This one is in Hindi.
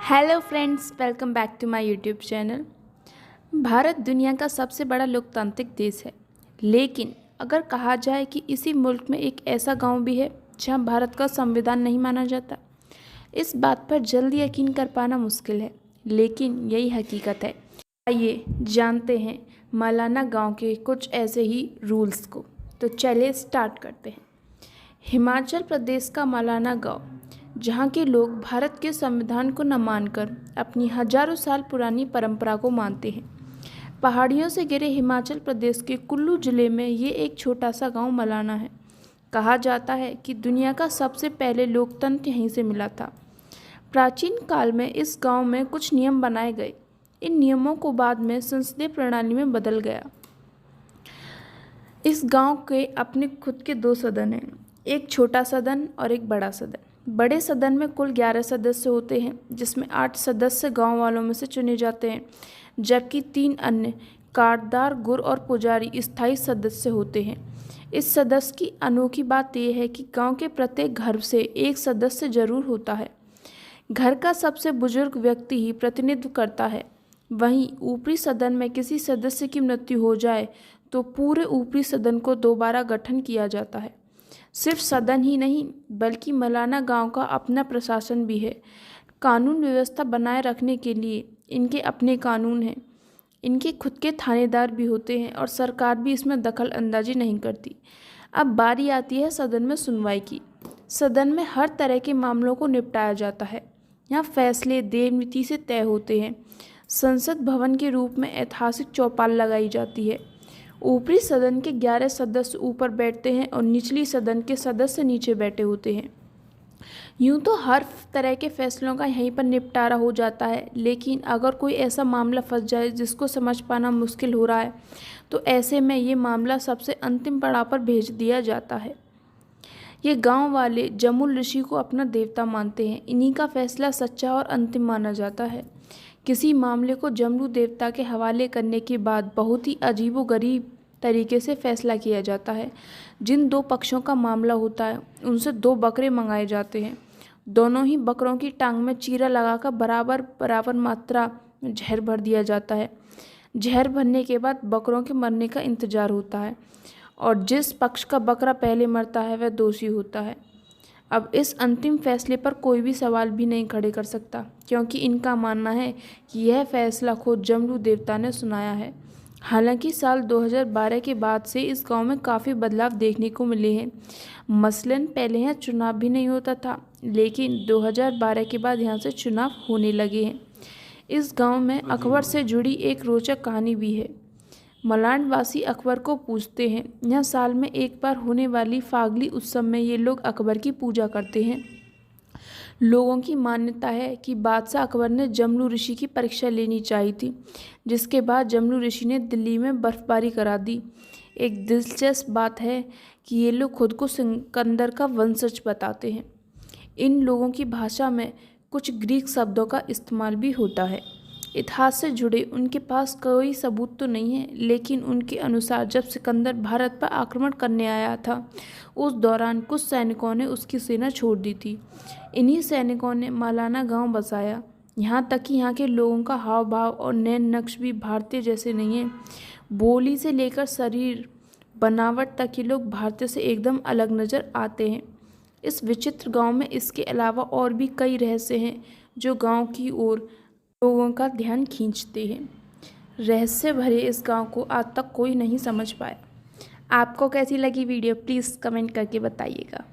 Hello friends, welcome back to my YouTube channel. Bharat दुनिया का सबसे बड़ा लोकतांत्रिक देश है, लेकिन अगर कहा जाए कि इसी मुल्क में एक ऐसा गांव भी है जहां भारत का संविधान नहीं माना जाता, इस बात पर जल्दी यकीन कर पाना मुश्किल है, लेकिन यही हकीकत है। आइए जानते हैं मलाना गांव के कुछ ऐसे ही रूल्स को। तो चलिए स्टार्ट करते हैं। हिमाचल प्रदेश का मलाना गांव, जहां के लोग भारत के संविधान को न मानकर अपनी हजारों साल पुरानी परंपरा को मानते हैं। पहाड़ियों से घिरे हिमाचल प्रदेश के कुल्लू जिले में ये एक छोटा सा गांव मलाना है। कहा जाता है कि दुनिया का सबसे पहले लोकतंत्र यहीं से मिला था। प्राचीन काल में इस गांव में कुछ नियम बनाए गए। इन नियमों को बाद में संसदीय प्रणाली में बदल गया। इस गांव के अपने खुद के दो सदन हैं, एक छोटा सदन और एक बड़ा सदन। बड़े सदन में कुल 11 सदस्य होते हैं, जिसमें 8 सदस्य गांव वालों में से चुने जाते हैं, जबकि 3 अन्य कारदार, गुर और पुजारी स्थायी सदस्य होते हैं। इस सदस्य की अनोखी बात यह है कि गांव के प्रत्येक घर से एक सदस्य जरूर होता है। घर का सबसे बुजुर्ग व्यक्ति ही प्रतिनिधित्व करता है। वहीं ऊपरी सदन में किसी सदस्य की मृत्यु हो जाए तो पूरे ऊपरी सदन को दोबारा गठन किया जाता है। सिर्फ सदन ही नहीं, बल्कि मलाना गांव का अपना प्रशासन भी है। कानून व्यवस्था बनाए रखने के लिए इनके अपने कानून हैं। इनके खुद के थानेदार भी होते हैं और सरकार भी इसमें दखल अंदाजी नहीं करती। अब बारी आती है सदन में सुनवाई की। सदन में हर तरह के मामलों को निपटाया जाता है। यहाँ फैसले देवनीति से तय होते हैं। संसद भवन के रूप में ऐतिहासिक चौपाल लगाई जाती है। ऊपरी सदन के 11 सदस्य ऊपर बैठते हैं और निचली सदन के सदस्य नीचे बैठे होते हैं। यूं तो हर तरह के फैसलों का यहीं पर निपटारा हो जाता है, लेकिन अगर कोई ऐसा मामला फंस जाए जिसको समझ पाना मुश्किल हो रहा है, तो ऐसे में ये मामला सबसे अंतिम पड़ाव पर भेज दिया जाता है। ये गांव वाले जमुल ऋषि को अपना देवता मानते हैं। इन्हीं का फैसला सच्चा और अंतिम माना जाता है। किसी मामले को जमलू देवता के हवाले करने के बाद बहुत ही अजीबोगरीब तरीके से फैसला किया जाता है। जिन 2 पक्षों का मामला होता है, उनसे 2 बकरे मंगाए जाते हैं। दोनों ही बकरों की टांग में चीरा लगाकर बराबर बराबर मात्रा में जहर भर दिया जाता है। जहर भरने के बाद बकरों के मरने का इंतजार होता है और जिस पक्ष का बकरा पहले मरता है वह दोषी होता है। अब इस अंतिम फैसले पर कोई भी सवाल भी नहीं खड़े कर सकता, क्योंकि इनका मानना है कि यह फैसला खुद जमलू देवता ने सुनाया है। हालांकि साल 2012 के बाद से इस गांव में काफ़ी बदलाव देखने को मिले हैं। मसलन पहले यहाँ चुनाव भी नहीं होता था, लेकिन 2012 के बाद यहाँ से चुनाव होने लगे हैं। इस गांव में अकबर से जुड़ी एक रोचक कहानी भी है। मलाड वासी अकबर को पूजते हैं। यहाँ साल में एक बार होने वाली फागली उत्सव में ये लोग अकबर की पूजा करते हैं। लोगों की मान्यता है कि बादशाह अकबर ने जमलू ऋषि की परीक्षा लेनी चाहिए थी, जिसके बाद जमलू ऋषि ने दिल्ली में बर्फबारी करा दी। एक दिलचस्प बात है कि ये लोग खुद को सिकंदर का वंशज बताते हैं। इन लोगों की भाषा में कुछ ग्रीक शब्दों का इस्तेमाल भी होता है। इतिहास से जुड़े उनके पास कोई सबूत तो नहीं है, लेकिन उनके अनुसार जब सिकंदर भारत पर आक्रमण करने आया था, उस दौरान कुछ सैनिकों ने उसकी सेना छोड़ दी थी। इन्हीं सैनिकों ने मलाना गांव बसाया। यहाँ तक कि यहाँ के लोगों का हाव भाव और नैन नक्श भी भारतीय जैसे नहीं है। बोली से लेकर शरीर बनावट तक ये लोग भारतीय से एकदम अलग नज़र आते हैं। इस विचित्र गांव में इसके अलावा और भी कई रहस्य हैं जो गांव की ओर लोगों का ध्यान खींचते हैं। रहस्य भरे इस गांव को आज तक कोई नहीं समझ पाया। आपको कैसी लगी वीडियो, प्लीज़ कमेंट करके बताइएगा।